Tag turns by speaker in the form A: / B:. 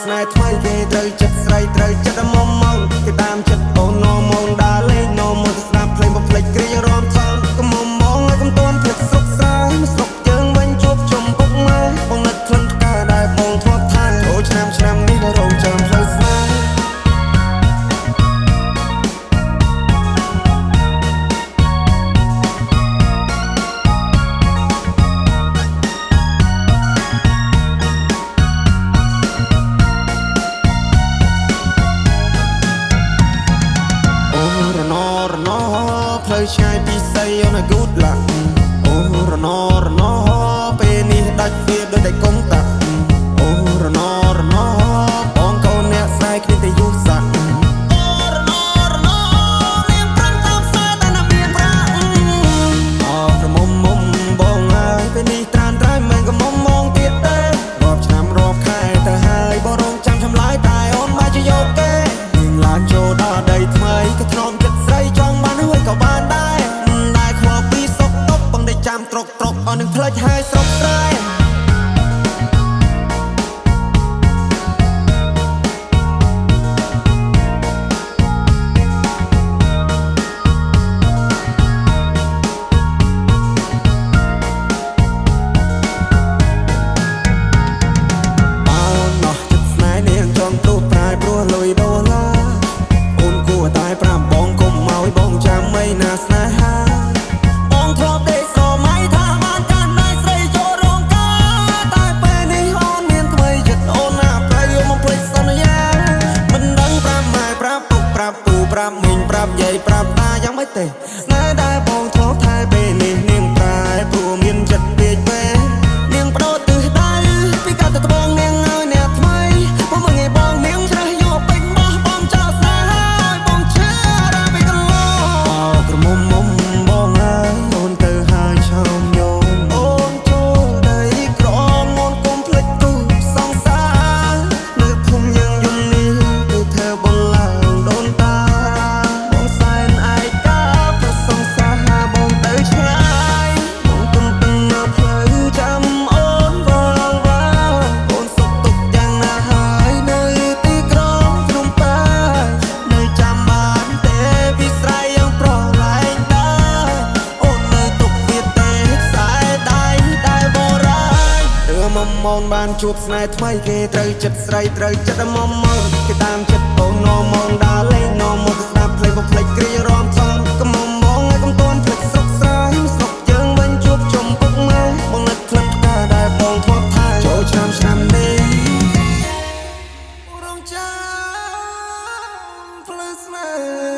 A: ស្នេហ៍ថ្មីគេត្រូវចិត្តស្រីត្រូវចិត្តមុំមកគេតាមចិត្តអូននោមងដើរលេងនោមងទៅស្ដាប់ភ្លេងបំភ្លេចគ្រារំថងកុំមុំមកឲ្យកុំតន់ភ្លេចស្រុកស្រែស្រុកយើងវិញជួបជុំពុកម៉ែបងនឹកក្លិនផ្កាដែលបងធ្លាប់ថែអូឆ្នាំនេះនៅរងចាំផ្លូវស្នេហ៍ផ្លូវឆ្ងាយពីស័យអូន good luck អូរណពេលនេះដាច់វាដូចតែកុំតាក់អូរណបងកូនអ្នកស្រីគ្នាតែយុសាក់អូរណនាងប្រាំតាមខ្សែតែណាមានប្រាក់អោក្រមុំបងហើយពេលនេះត្រានត្រៃមិនក៏មុំមងទៀតទេរាប់ឆ្នាំរាប់ខែទៅហើយបងរងចាំឆ្លើយតែអូនមកជាយកគេនាងឡើងចូលដល់ដីថ្មីក៏ធ្នមចិត្តស្រីចង់បានហើយក៏បានដែរខ្វល់ពីសុកតុបបងได้ចាំត្រុកអស់នឹងផ្លេចហើយស្រុកស្រែលុយដុល្លារអូនគួរតែប្រាប់បងកុំឲ្យបងចាំមិនណាស្នេហាបងធ្លាប់ទេស្រមៃថាបានកាន់ដៃស្រីចូលរងការតែពេលនេះអូនមានថ្មីចិត្តអូនណាប្រយោមកភ្លេចសន្យាមិនដឹងប្រាប់ម៉ែប្រាប់ពុកប្រាប់ពូប្រាប់មីងប្រាប់យាយប្រាប់តាយ៉ាងម៉េចទេស្នេហ៍ដែលបងធ្លាប់ថែពេលនេះនាងប្រែព្រោះមានចិត្តពេកពេលនាងបដូរទិសដៅពីកាត់ទៅត្បូងនាងឲ្យអ្នកថ្មីមកមើលងាយបងនាងច្រេះយកពេញបោះបងចោលស្នេហ៍ឲ្យបងឈឺរាពីកន្លងអោក្រមុំបងអើយអូនទៅហើយឆោមយំអូនចូលដីក្រងអូនកុំភ្លេចទូសងសានៅភូមិយើងយំនេះគឺធ្វើបងឡើងដូនតាបងសែនឯកាប្រសងសាបងទៅឆ្ងាយបងទុំពឹងនៅផ្លូវចាំអូនវល់អូនសុខទុក្ខយ៉ាងណាហើយនៅទីក្រុងភ្នំពេញនៅចាំបានទេពីស្រ័យយ៉ាងប្រឡែងដែរអូននៅទុកវាទេខ្សែដៃដែលបរាយរឿងមុំមនបានជួបស្នេហ៍ថ្មីគេត្រូវចិត្តស្រីត្រូវចិត្តមុំមកគេតាមចិត្តអូននោមងដើរលេងនោមមកស្ដាប់ភ្លេងបំភ្លេចគ្រារំថងកុំមុំមកឲ្យកុំតន់ភ្លេចស្រុកស្រែស្រុកយើងវិញជួបជុំពុកម៉ែបងនឹកក្លិនផ្កាដែលបងធ្លាប់ថែចូលឆ្នាំនេះរងចាំផ្លូវស្នេហ៍